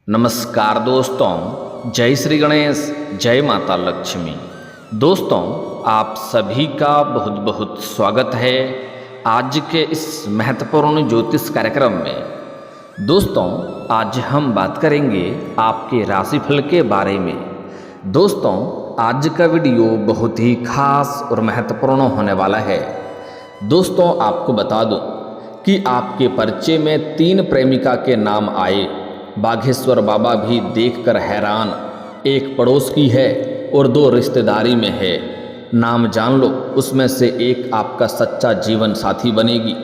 नमस्कार दोस्तों, जय श्री गणेश, जय माता लक्ष्मी। दोस्तों, आप सभी का बहुत बहुत स्वागत है आज के इस महत्वपूर्ण ज्योतिष कार्यक्रम में। दोस्तों, आज हम बात करेंगे आपके राशिफल के बारे में। दोस्तों, आज का वीडियो बहुत ही खास और महत्वपूर्ण होने वाला है। दोस्तों, आपको बता दूं कि आपके पर्चे में 3 प्रेमिका के नाम आए। बाघेश्वर बाबा भी देखकर हैरान। एक पड़ोस की है और 2 रिश्तेदारी में है। नाम जान लो, उसमें से एक आपका सच्चा जीवन साथी बनेगी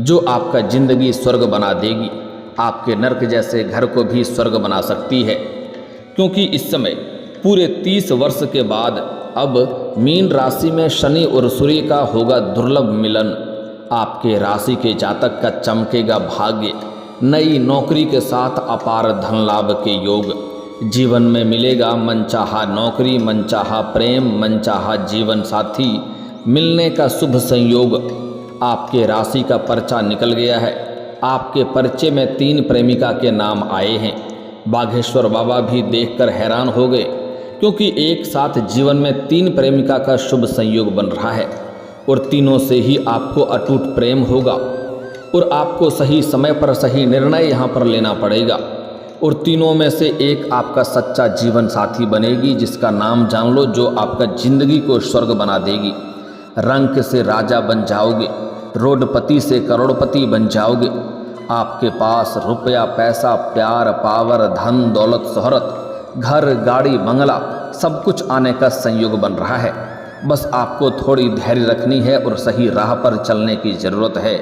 जो आपका जिंदगी स्वर्ग बना देगी। आपके नर्क जैसे घर को भी स्वर्ग बना सकती है, क्योंकि इस समय पूरे 30 वर्ष के बाद अब मीन राशि में शनि और सूर्य का होगा दुर्लभ मिलन। आपके राशि के जातक का चमकेगा भाग्य। नई नौकरी के साथ अपार धन लाभ के योग। जीवन में मिलेगा मनचाहा नौकरी, मनचाहा प्रेम, मनचाहा जीवन साथी मिलने का शुभ संयोग। आपके राशि का पर्चा निकल गया है। आपके पर्चे में 3 प्रेमिका के नाम आए हैं। बाघेश्वर बाबा भी देखकर हैरान हो गए, क्योंकि एक साथ जीवन में 3 प्रेमिका का शुभ संयोग बन रहा है और तीनों से ही आपको अटूट प्रेम होगा और आपको सही समय पर सही निर्णय यहाँ पर लेना पड़ेगा। और तीनों में से एक आपका सच्चा जीवन साथी बनेगी, जिसका नाम जान लो, जो आपका जिंदगी को स्वर्ग बना देगी। रंक से राजा बन जाओगे, रोडपति से करोड़पति बन जाओगे। आपके पास रुपया, पैसा, प्यार, पावर, धन, दौलत, शोहरत, घर, गाड़ी, बंगला सब कुछ आने का संयोग बन रहा है। बस आपको थोड़ी धैर्य रखनी है और सही राह पर चलने की ज़रूरत है।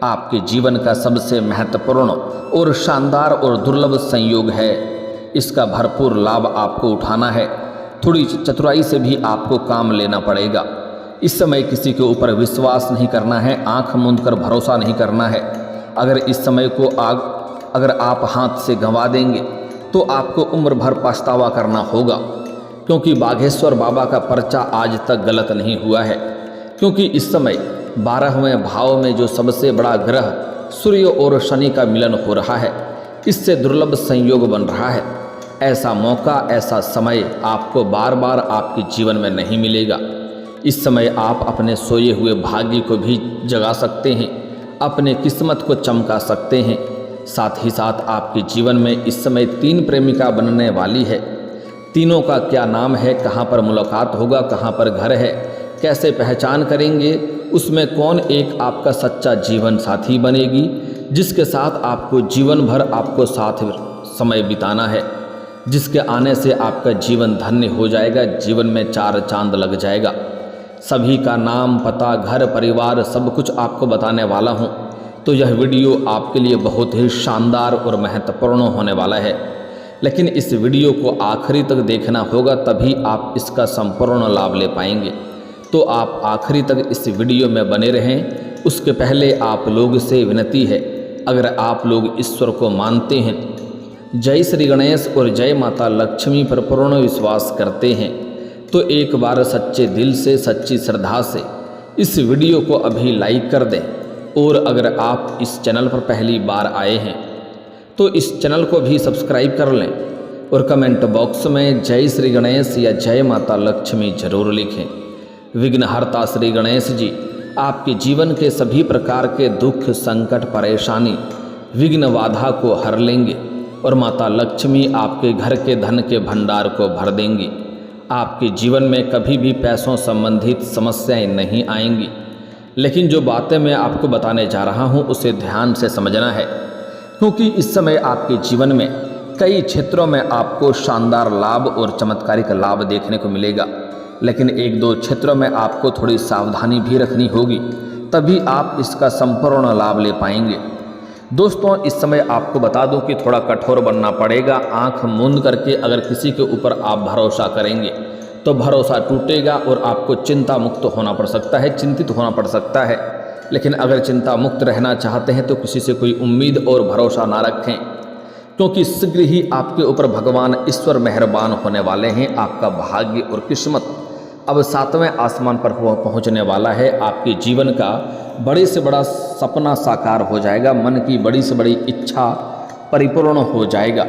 आपके जीवन का सबसे महत्वपूर्ण और शानदार और दुर्लभ संयोग है। इसका भरपूर लाभ आपको उठाना है। थोड़ी चतुराई से भी आपको काम लेना पड़ेगा। इस समय किसी के ऊपर विश्वास नहीं करना है, आंख मूंद कर भरोसा नहीं करना है। अगर इस समय को अगर आप हाथ से गंवा देंगे तो आपको उम्र भर पछतावा करना होगा, क्योंकि बाघेश्वर बाबा का पर्चा आज तक गलत नहीं हुआ है। क्योंकि इस समय 12वें भाव में जो सबसे बड़ा ग्रह सूर्य और शनि का मिलन हो रहा है, इससे दुर्लभ संयोग बन रहा है। ऐसा मौका, ऐसा समय आपको बार बार आपके जीवन में नहीं मिलेगा। इस समय आप अपने सोए हुए भाग्य को भी जगा सकते हैं, अपने किस्मत को चमका सकते हैं। साथ ही साथ आपके जीवन में इस समय 3 प्रेमिका बनने वाली है। तीनों का क्या नाम है, कहाँ पर मुलाकात होगा, कहाँ पर घर है, कैसे पहचान करेंगे, उसमें कौन एक आपका सच्चा जीवन साथी बनेगी, जिसके साथ आपको जीवन भर आपको साथ समय बिताना है, जिसके आने से आपका जीवन धन्य हो जाएगा, जीवन में 4 चांद लग जाएगा। सभी का नाम, पता, घर, परिवार सब कुछ आपको बताने वाला हूँ। तो यह वीडियो आपके लिए बहुत ही शानदार और महत्वपूर्ण होने वाला है, लेकिन इस वीडियो को आखिरी तक देखना होगा, तभी आप इसका संपूर्ण लाभ ले पाएंगे। तो आप आखिरी तक इस वीडियो में बने रहें। उसके पहले आप लोग से विनती है, अगर आप लोग ईश्वर को मानते हैं, जय श्री गणेश और जय माता लक्ष्मी पर पूर्ण विश्वास करते हैं, तो एक बार सच्चे दिल से, सच्ची श्रद्धा से इस वीडियो को अभी लाइक कर दें। और अगर आप इस चैनल पर पहली बार आए हैं तो इस चैनल को भी सब्सक्राइब कर लें और कमेंट बॉक्स में जय श्री गणेश या जय माता लक्ष्मी जरूर लिखें। विघ्नहर्ता श्री गणेश जी आपके जीवन के सभी प्रकार के दुख, संकट, परेशानी, विघ्न, बाधा को हर लेंगे और माता लक्ष्मी आपके घर के धन के भंडार को भर देंगी। आपके जीवन में कभी भी पैसों संबंधित समस्याएं नहीं आएंगी। लेकिन जो बातें मैं आपको बताने जा रहा हूं, उसे ध्यान से समझना है, क्योंकि इस समय आपके जीवन में कई क्षेत्रों में आपको शानदार लाभ और चमत्कारिक लाभ देखने को मिलेगा, लेकिन 1-2 क्षेत्रों में आपको थोड़ी सावधानी भी रखनी होगी, तभी आप इसका संपूर्ण लाभ ले पाएंगे। दोस्तों, इस समय आपको बता दूं कि थोड़ा कठोर बनना पड़ेगा। आंख मूंद करके अगर किसी के ऊपर आप भरोसा करेंगे तो भरोसा टूटेगा और आपको चिंता मुक्त होना पड़ सकता है, चिंतित होना पड़ सकता है। लेकिन अगर चिंता मुक्त रहना चाहते हैं तो किसी से कोई उम्मीद और भरोसा ना रखें, क्योंकि शीघ्र ही आपके ऊपर भगवान ईश्वर मेहरबान होने वाले हैं। आपका भाग्य और किस्मत अब 7वें आसमान पर पहुंचने वाला है। आपके जीवन का बड़े से बड़ा सपना साकार हो जाएगा, मन की बड़ी से बड़ी इच्छा परिपूर्ण हो जाएगा।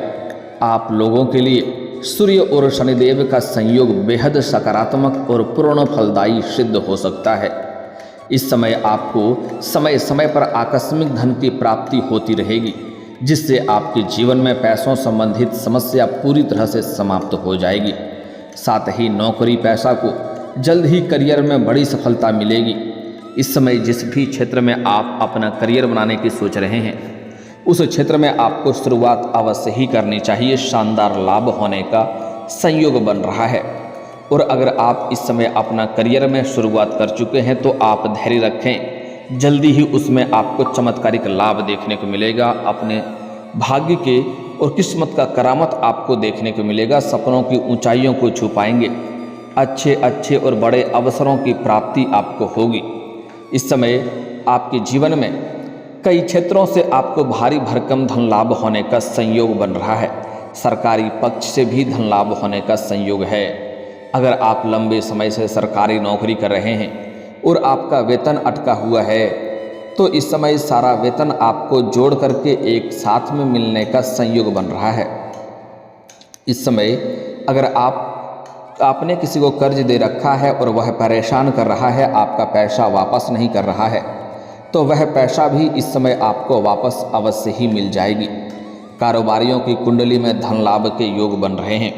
आप लोगों के लिए सूर्य और शनिदेव का संयोग बेहद सकारात्मक और पूर्ण फलदायी सिद्ध हो सकता है। इस समय आपको समय समय पर आकस्मिक धन की प्राप्ति होती रहेगी, जिससे आपके जीवन में पैसों संबंधित समस्या पूरी तरह से समाप्त हो जाएगी। साथ ही नौकरी पेशा को जल्द ही करियर में बड़ी सफलता मिलेगी। इस समय जिस भी क्षेत्र में आप अपना करियर बनाने की सोच रहे हैं, उस क्षेत्र में आपको शुरुआत अवश्य ही करनी चाहिए। शानदार लाभ होने का संयोग बन रहा है। और अगर आप इस समय अपना करियर में शुरुआत कर चुके हैं तो आप धैर्य रखें, जल्दी ही उसमें आपको चमत्कारिक लाभ देखने को मिलेगा। अपने भाग्य के और किस्मत का करामत आपको देखने को मिलेगा। सपनों की ऊंचाइयों को छू पाएंगे। अच्छे और बड़े अवसरों की प्राप्ति आपको होगी। इस समय आपके जीवन में कई क्षेत्रों से आपको भारी भरकम धन लाभ होने का संयोग बन रहा है। सरकारी पक्ष से भी धन लाभ होने का संयोग है। अगर आप लंबे समय से सरकारी नौकरी कर रहे हैं और आपका वेतन अटका हुआ है, तो इस समय सारा वेतन आपको जोड़ करके एक साथ में मिलने का संयोग बन रहा है। इस समय अगर आपने किसी को कर्ज दे रखा है और वह परेशान कर रहा है, आपका पैसा वापस नहीं कर रहा है, तो वह पैसा भी इस समय आपको वापस अवश्य ही मिल जाएगी। कारोबारियों की कुंडली में धन लाभ के योग बन रहे हैं।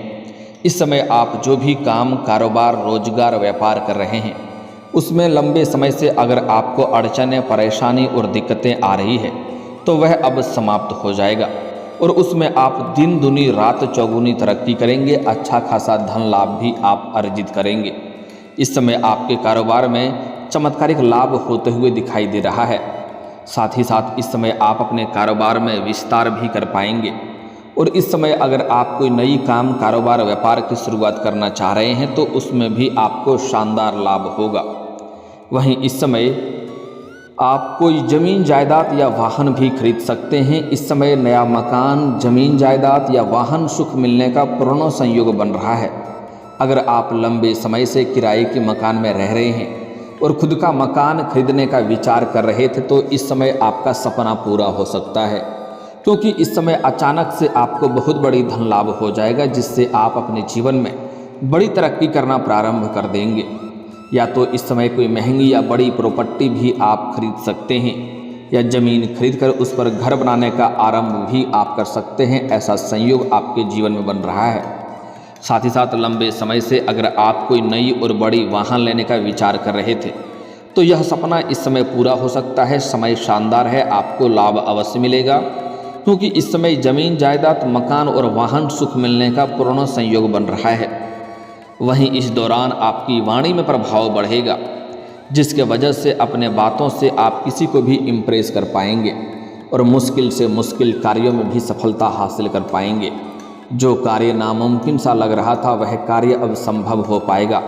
इस समय आप जो भी काम, कारोबार, रोजगार, व्यापार कर रहे हैं, उसमें लंबे समय से अगर आपको अड़चनें, परेशानी और दिक्कतें आ रही है, तो वह अब समाप्त हो जाएगा और उसमें आप दिन दुनी रात चौगुनी तरक्की करेंगे। अच्छा खासा धन लाभ भी आप अर्जित करेंगे। इस समय आपके कारोबार में चमत्कारिक लाभ होते हुए दिखाई दे रहा है। साथ ही साथ इस समय आप अपने कारोबार में विस्तार भी कर पाएंगे। और इस समय अगर आप कोई नई काम, कारोबार, व्यापार की शुरुआत करना चाह रहे हैं, तो उसमें भी आपको शानदार लाभ होगा। वहीं इस समय आप कोई ज़मीन जायदाद या वाहन भी खरीद सकते हैं। इस समय नया मकान, ज़मीन जायदाद या वाहन सुख मिलने का पूर्ण संयोग बन रहा है। अगर आप लंबे समय से किराए के मकान में रह रहे हैं और खुद का मकान खरीदने का विचार कर रहे थे, तो इस समय आपका सपना पूरा हो सकता है, क्योंकि इस समय अचानक से आपको बहुत बड़ी धन लाभ हो जाएगा, जिससे आप अपने जीवन में बड़ी तरक्की करना प्रारंभ कर देंगे। या तो इस समय कोई महंगी या बड़ी प्रॉपर्टी भी आप खरीद सकते हैं, या ज़मीन खरीदकर उस पर घर बनाने का आरंभ भी आप कर सकते हैं। ऐसा संयोग आपके जीवन में बन रहा है। साथ ही साथ लंबे समय से अगर आप कोई नई और बड़ी वाहन लेने का विचार कर रहे थे, तो यह सपना इस समय पूरा हो सकता है। समय शानदार है, आपको लाभ अवश्य मिलेगा, क्योंकि इस समय ज़मीन जायदाद, मकान और वाहन सुख मिलने का पूर्ण संयोग बन रहा है। वहीं इस दौरान आपकी वाणी में प्रभाव बढ़ेगा, जिसके वजह से अपने बातों से आप किसी को भी इम्प्रेस कर पाएंगे और मुश्किल से मुश्किल कार्यों में भी सफलता हासिल कर पाएंगे। जो कार्य नामुमकिन सा लग रहा था, वह कार्य अब संभव हो पाएगा।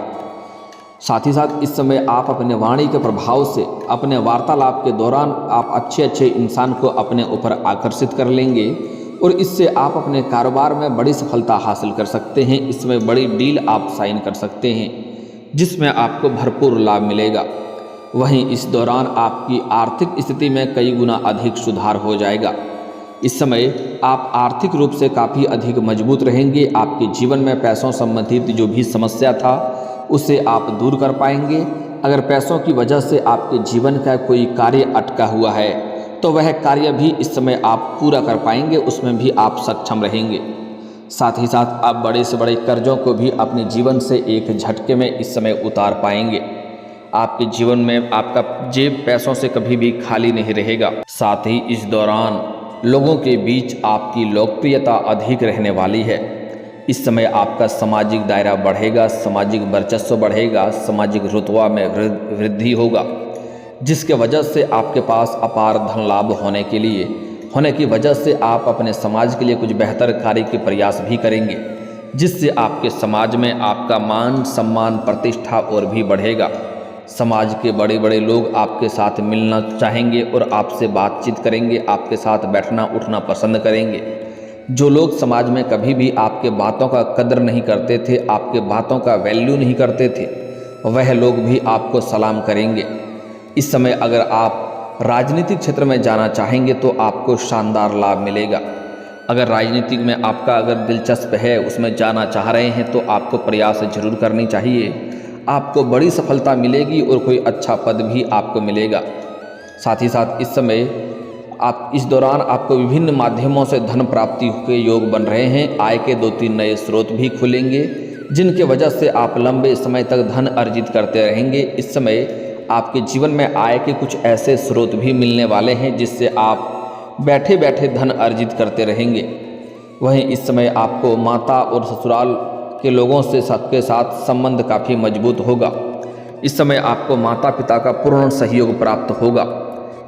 साथ ही साथ इस समय आप अपने वाणी के प्रभाव से अपने वार्तालाप के दौरान आप अच्छे इंसान को अपने ऊपर आकर्षित कर लेंगे और इससे आप अपने कारोबार में बड़ी सफलता हासिल कर सकते हैं। इसमें बड़ी डील आप साइन कर सकते हैं, जिसमें आपको भरपूर लाभ मिलेगा। वहीं इस दौरान आपकी आर्थिक स्थिति में कई गुना अधिक सुधार हो जाएगा। इस समय आप आर्थिक रूप से काफ़ी अधिक मजबूत रहेंगे। आपके जीवन में पैसों संबंधित जो भी समस्या था, उसे आप दूर कर पाएंगे। अगर पैसों की वजह से आपके जीवन का कोई कार्य अटका हुआ है, तो वह कार्य भी इस समय आप पूरा कर पाएंगे, उसमें भी आप सक्षम रहेंगे। साथ ही साथ आप बड़े से बड़े कर्जों को भी अपने जीवन से एक झटके में इस समय उतार पाएंगे। आपके जीवन में आपका जेब पैसों से कभी भी खाली नहीं रहेगा। साथ ही इस दौरान लोगों के बीच आपकी लोकप्रियता अधिक रहने वाली है। इस समय आपका सामाजिक दायरा बढ़ेगा, सामाजिक वर्चस्व बढ़ेगा, सामाजिक रुतबा में वृद्धि होगा, जिसके वजह से आपके पास अपार धन लाभ होने की वजह से आप अपने समाज के लिए कुछ बेहतर कार्य के प्रयास भी करेंगे, जिससे आपके समाज में आपका मान, सम्मान, प्रतिष्ठा और भी बढ़ेगा। समाज के बड़े बड़े लोग आपके साथ मिलना चाहेंगे और आपसे बातचीत करेंगे, आपके साथ बैठना उठना पसंद करेंगे। जो लोग समाज में कभी भी आपके बातों का कदर नहीं करते थे, आपके बातों का वैल्यू नहीं करते थे, वह लोग भी आपको सलाम करेंगे। इस समय अगर आप राजनीतिक क्षेत्र में जाना चाहेंगे, तो आपको शानदार लाभ मिलेगा। अगर राजनीतिक में आपका अगर दिलचस्प है, उसमें जाना चाह रहे हैं, तो आपको प्रयास जरूर करनी चाहिए। आपको बड़ी सफलता मिलेगी और कोई अच्छा पद भी आपको मिलेगा। साथ ही साथ इस समय इस दौरान आपको विभिन्न माध्यमों से धन प्राप्ति के योग बन रहे हैं। आय के 2-3 नए स्रोत भी खुलेंगे, जिनके वजह से आप लंबे समय तक धन अर्जित करते रहेंगे। इस समय आपके जीवन में आय के कुछ ऐसे स्रोत भी मिलने वाले हैं जिससे आप बैठे बैठे धन अर्जित करते रहेंगे। वहीं इस समय आपको माता और ससुराल के लोगों से सबके साथ संबंध काफ़ी मजबूत होगा। इस समय आपको माता पिता का पूर्ण सहयोग प्राप्त होगा।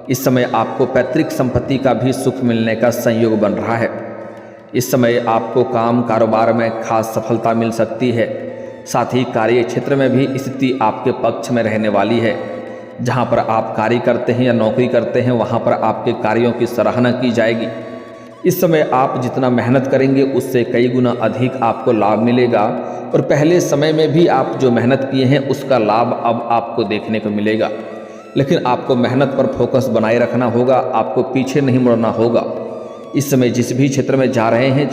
इस समय आपको पैतृक संपत्ति का भी सुख मिलने का संयोग बन रहा है। इस समय आपको काम कारोबार में खास सफलता मिल सकती है। साथ ही कार्य क्षेत्र में भी स्थिति आपके पक्ष में रहने वाली है। जहां पर आप कार्य करते हैं या नौकरी करते हैं, वहां पर आपके कार्यों की सराहना की जाएगी। इस समय आप जितना मेहनत करेंगे उससे कई गुना अधिक आपको लाभ मिलेगा और पहले समय में भी आप जो मेहनत किए हैं उसका लाभ अब आपको देखने को मिलेगा। लेकिन आपको मेहनत पर फोकस बनाए रखना होगा, आपको पीछे नहीं मुड़ना होगा। इस समय जिस भी क्षेत्र में जा रहे हैं,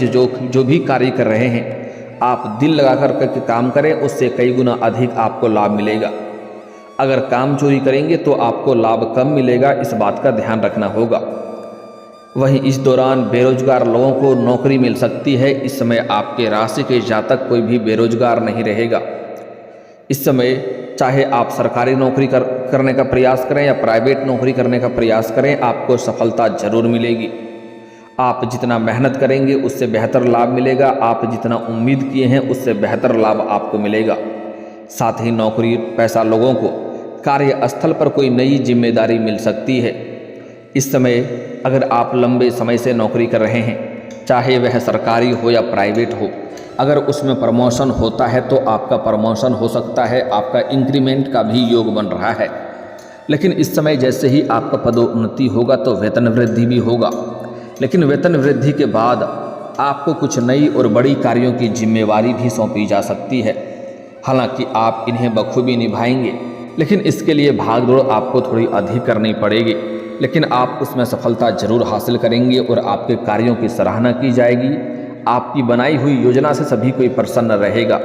जो भी कार्य कर रहे हैं, आप दिल लगा कर काम करें, उससे कई गुना अधिक आपको लाभ मिलेगा। अगर काम चोरी करेंगे तो आपको लाभ कम मिलेगा, इस बात का ध्यान रखना होगा। वहीं इस दौरान बेरोजगार लोगों को नौकरी मिल सकती है। इस समय आपके राशि के जातक कोई भी बेरोजगार नहीं रहेगा। इस समय चाहे आप सरकारी नौकरी करने का प्रयास करें या प्राइवेट नौकरी करने का प्रयास करें, आपको सफलता जरूर मिलेगी। आप जितना मेहनत करेंगे उससे बेहतर लाभ मिलेगा। आप जितना उम्मीद किए हैं उससे बेहतर लाभ आपको मिलेगा। साथ ही नौकरी पेशा लोगों को कार्यस्थल पर कोई नई जिम्मेदारी मिल सकती है। इस समय अगर आप लंबे समय से नौकरी कर रहे हैं, चाहे वह सरकारी हो या प्राइवेट हो, अगर उसमें प्रमोशन होता है तो आपका प्रमोशन हो सकता है, आपका इंक्रीमेंट का भी योग बन रहा है। लेकिन इस समय जैसे ही आपका पदोन्नति होगा तो वेतन वृद्धि भी होगा। लेकिन वेतन वृद्धि के बाद आपको कुछ नई और बड़ी कार्यों की जिम्मेवारी भी सौंपी जा सकती है। हालांकि आप इन्हें बखूबी निभाएंगे, लेकिन इसके लिए भागदौड़ आपको थोड़ी अधिक करनी पड़ेगी। लेकिन आप उसमें सफलता जरूर हासिल करेंगे और आपके कार्यों की सराहना की जाएगी। आपकी बनाई हुई योजना से सभी कोई प्रसन्न रहेगा,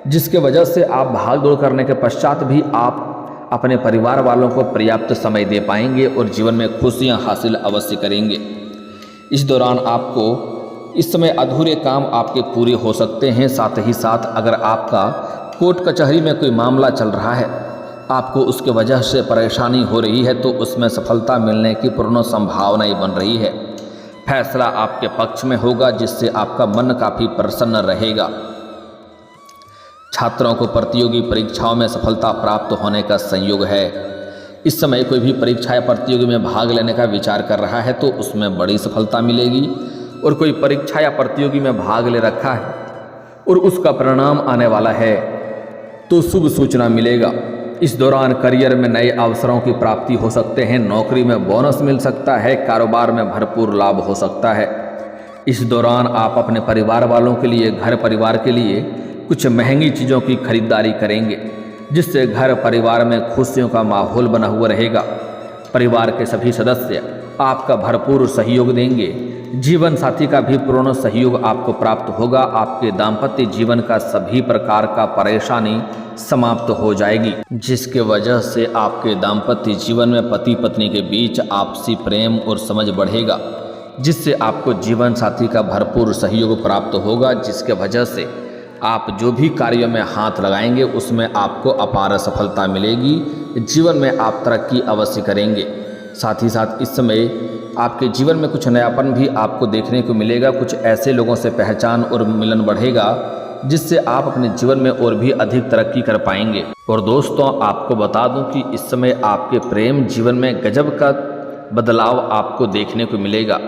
जिसके वजह से आप भागदौड़ करने के पश्चात भी आप अपने परिवार वालों को पर्याप्त समय दे पाएंगे और जीवन में खुशियां हासिल अवश्य करेंगे। इस दौरान आपको इस समय अधूरे काम आपके पूरे हो सकते हैं। साथ ही साथ अगर आपका कोर्ट कचहरी में कोई मामला चल रहा है, आपको उसके वजह से परेशानी हो रही है, तो उसमें सफलता मिलने की पूर्ण संभावनाएं बन रही है। फैसला आपके पक्ष में होगा, जिससे आपका मन काफ़ी प्रसन्न रहेगा। छात्रों को प्रतियोगी परीक्षाओं में सफलता प्राप्त होने का संयोग है। इस समय कोई भी परीक्षा या प्रतियोगी में भाग लेने का विचार कर रहा है तो उसमें बड़ी सफलता मिलेगी। और कोई परीक्षा या प्रतियोगी में भाग ले रखा है और उसका परिणाम आने वाला है तो शुभ सूचना मिलेगा। इस दौरान करियर में नए अवसरों की प्राप्ति हो सकते हैं। नौकरी में बोनस मिल सकता है। कारोबार में भरपूर लाभ हो सकता है। इस दौरान आप अपने परिवार वालों के लिए, घर परिवार के लिए कुछ महंगी चीज़ों की खरीदारी करेंगे, जिससे घर परिवार में खुशियों का माहौल बना हुआ रहेगा। परिवार के सभी सदस्य आपका भरपूर सहयोग देंगे। जीवन साथी का भी पूर्ण सहयोग आपको प्राप्त होगा। आपके दाम्पत्य जीवन का सभी प्रकार का परेशानी समाप्त हो जाएगी, जिसके वजह से आपके दाम्पत्य जीवन में पति पत्नी के बीच आपसी प्रेम और समझ बढ़ेगा, जिससे आपको जीवन साथी का भरपूर सहयोग प्राप्त होगा, जिसके वजह से आप जो भी कार्यों में हाथ लगाएंगे उसमें आपको अपार सफलता मिलेगी। जीवन में आप तरक्की अवश्य करेंगे। साथ ही साथ इस समय आपके जीवन में कुछ नयापन भी आपको देखने को मिलेगा। कुछ ऐसे लोगों से पहचान और मिलन बढ़ेगा, जिससे आप अपने जीवन में और भी अधिक तरक्की कर पाएंगे। और दोस्तों, आपको बता दूं कि इस समय आपके प्रेम जीवन में गजब का बदलाव आपको देखने को मिलेगा।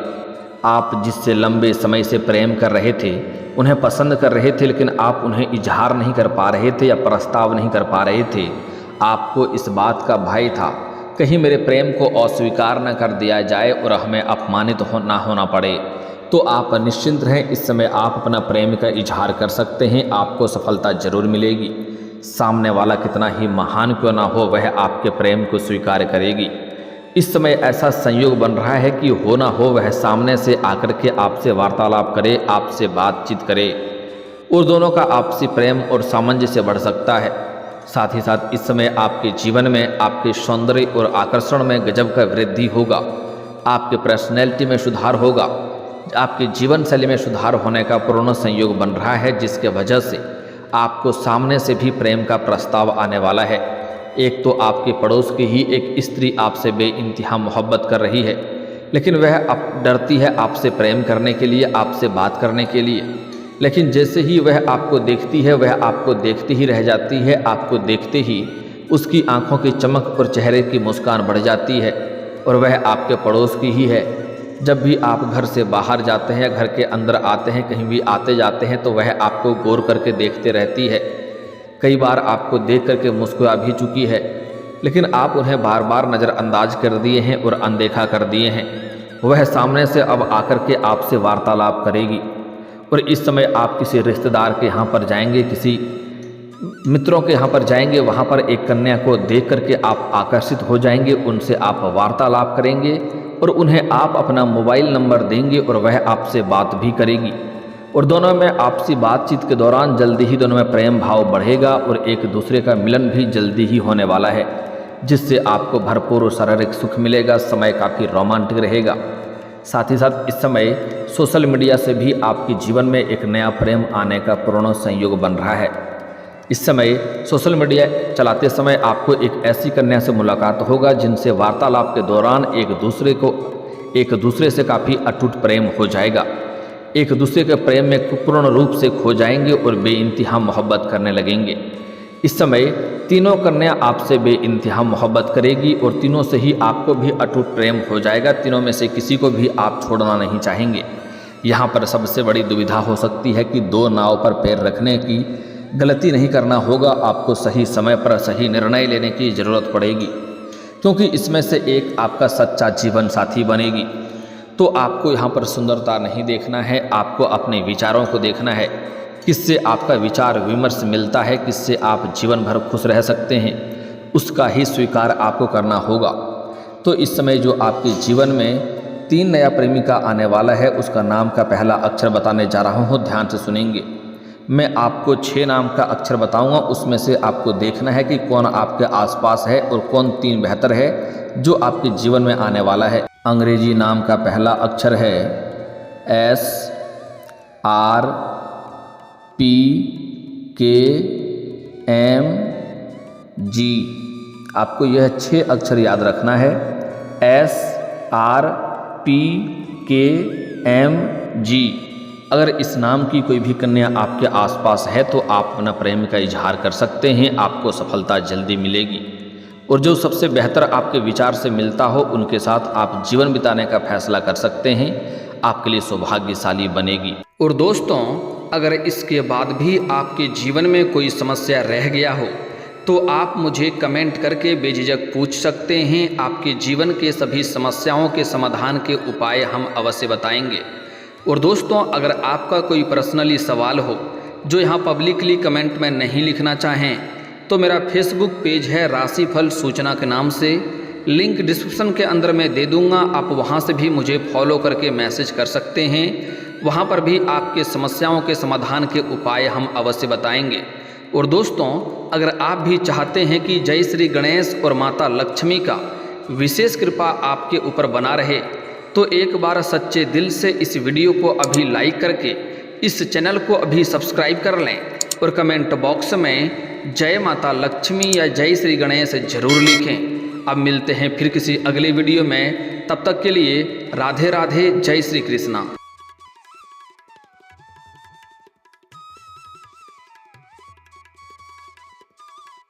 आप जिससे लंबे समय से प्रेम कर रहे थे, उन्हें पसंद कर रहे थे, लेकिन आप उन्हें इजहार नहीं कर पा रहे थे या प्रस्ताव नहीं कर पा रहे थे। आपको इस बात का भय था कहीं मेरे प्रेम को अस्वीकार न कर दिया जाए और हमें अपमानित ना होना पड़े। तो आप निश्चिंत रहें, इस समय आप अपना प्रेम का इजहार कर सकते हैं। आपको सफलता जरूर मिलेगी। सामने वाला कितना ही महान क्यों ना हो, वह आपके प्रेम को स्वीकार करेगी। इस समय ऐसा संयोग बन रहा है कि हो ना हो वह सामने से आकर के आपसे वार्तालाप करे, आपसे बातचीत करे और दोनों का आपसी प्रेम और सामंजस्य बढ़ सकता है। साथ ही साथ इस समय आपके जीवन में आपके सौंदर्य और आकर्षण में गजब का वृद्धि होगा, आपके पर्सनैलिटी में सुधार होगा, आपके जीवन शैली में सुधार होने का पूर्ण संयोग बन रहा है, जिसके वजह से आपको सामने से भी प्रेम का प्रस्ताव आने वाला है। एक तो आपके पड़ोस की ही एक स्त्री आपसे बेइंतहा मोहब्बत कर रही है, लेकिन वह अब डरती है आपसे प्रेम करने के लिए, आपसे बात करने के लिए। लेकिन जैसे ही वह आपको देखती है, वह आपको देखती ही रह जाती है। आपको देखते ही उसकी आंखों की चमक और चेहरे की मुस्कान बढ़ जाती है और वह आपके पड़ोस की ही है। जब भी आप घर से बाहर जाते हैं, घर के अंदर आते हैं, कहीं भी आते जाते हैं, तो वह आपको गौर करके देखते रहती है। कई बार आपको देख करके मुस्कुरा भी चुकी है, लेकिन आप उन्हें बार बार नज़रअंदाज कर दिए हैं और अनदेखा कर दिए हैं। वह सामने से अब आकर के आपसे वार्तालाप करेगी और इस समय आप किसी रिश्तेदार के यहाँ पर जाएंगे, किसी मित्रों के यहाँ पर जाएंगे, वहाँ पर एक कन्या को देख करके आप आकर्षित हो जाएंगे, उनसे आप वार्तालाप करेंगे और उन्हें आप अपना मोबाइल नंबर देंगे और वह आपसे बात भी करेगी और दोनों में आपसी बातचीत के दौरान जल्दी ही दोनों में प्रेम भाव बढ़ेगा और एक दूसरे का मिलन भी जल्दी ही होने वाला है, जिससे आपको भरपूर शारीरिक सुख मिलेगा। समय काफ़ी रोमांटिक रहेगा। साथ ही साथ इस समय सोशल मीडिया से भी आपके जीवन में एक नया प्रेम आने का पूर्ण संयोग बन रहा है। इस समय सोशल मीडिया चलाते समय आपको एक ऐसी कन्या से मुलाकात होगा जिनसे वार्तालाप के दौरान एक दूसरे से काफ़ी अटूट प्रेम हो जाएगा। एक दूसरे के प्रेम में पूर्ण रूप से खो जाएंगे और बेइंतहा मोहब्बत करने लगेंगे। इस समय तीनों कन्या आपसे बेइंतहा मोहब्बत करेगी और तीनों से ही आपको भी अटूट प्रेम हो जाएगा। तीनों में से किसी को भी आप छोड़ना नहीं चाहेंगे। यहाँ पर सबसे बड़ी दुविधा हो सकती है कि दो नाव पर पैर रखने की गलती नहीं करना होगा, आपको सही समय पर सही निर्णय लेने की ज़रूरत पड़ेगी, क्योंकि इसमें से एक आपका सच्चा जीवन साथी बनेगी। तो आपको यहाँ पर सुंदरता नहीं देखना है, आपको अपने विचारों को देखना है, किससे आपका विचार विमर्श मिलता है, किससे आप जीवन भर खुश रह सकते हैं, उसका ही स्वीकार आपको करना होगा। तो इस समय जो आपके जीवन में 3 नया प्रेमिका आने वाला है, उसका नाम का पहला अक्षर बताने जा रहा हूँ, ध्यान से सुनेंगे। मैं आपको 6 नाम का अक्षर बताऊंगा, उसमें से आपको देखना है कि कौन आपके आसपास है और कौन 3 बेहतर है जो आपके जीवन में आने वाला है। अंग्रेजी नाम का पहला अक्षर है SRPKMG। आपको यह 6 अक्षर याद रखना है, SRPKMG। अगर इस नाम की कोई भी कन्या आपके आसपास है तो आप अपना प्रेम का इजहार कर सकते हैं, आपको सफलता जल्दी मिलेगी। और जो सबसे बेहतर आपके विचार से मिलता हो उनके साथ आप जीवन बिताने का फैसला कर सकते हैं, आपके लिए सौभाग्यशाली बनेगी। और दोस्तों, अगर इसके बाद भी आपके जीवन में कोई समस्या रह गया हो तो आप मुझे कमेंट करके बेझिझक पूछ सकते हैं। आपके जीवन के सभी समस्याओं के समाधान के उपाय हम अवश्य बताएंगे। और दोस्तों, अगर आपका कोई पर्सनली सवाल हो जो यहाँ पब्लिकली कमेंट में नहीं लिखना चाहें तो मेरा फेसबुक पेज है राशिफल सूचना के नाम से, लिंक डिस्क्रिप्शन के अंदर मैं दे दूँगा, आप वहाँ से भी मुझे फॉलो करके मैसेज कर सकते हैं। वहाँ पर भी आपके समस्याओं के समाधान के उपाय हम अवश्य बताएंगे। और दोस्तों, अगर आप भी चाहते हैं कि जय श्री गणेश और माता लक्ष्मी का विशेष कृपा आपके ऊपर बना रहे तो एक बार सच्चे दिल से इस वीडियो को अभी लाइक करके इस चैनल को अभी सब्सक्राइब कर लें और कमेंट बॉक्स में जय माता लक्ष्मी या जय श्री गणेश जरूर लिखें। अब मिलते हैं फिर किसी अगले वीडियो में, तब तक के लिए राधे राधे, जय श्री कृष्णा।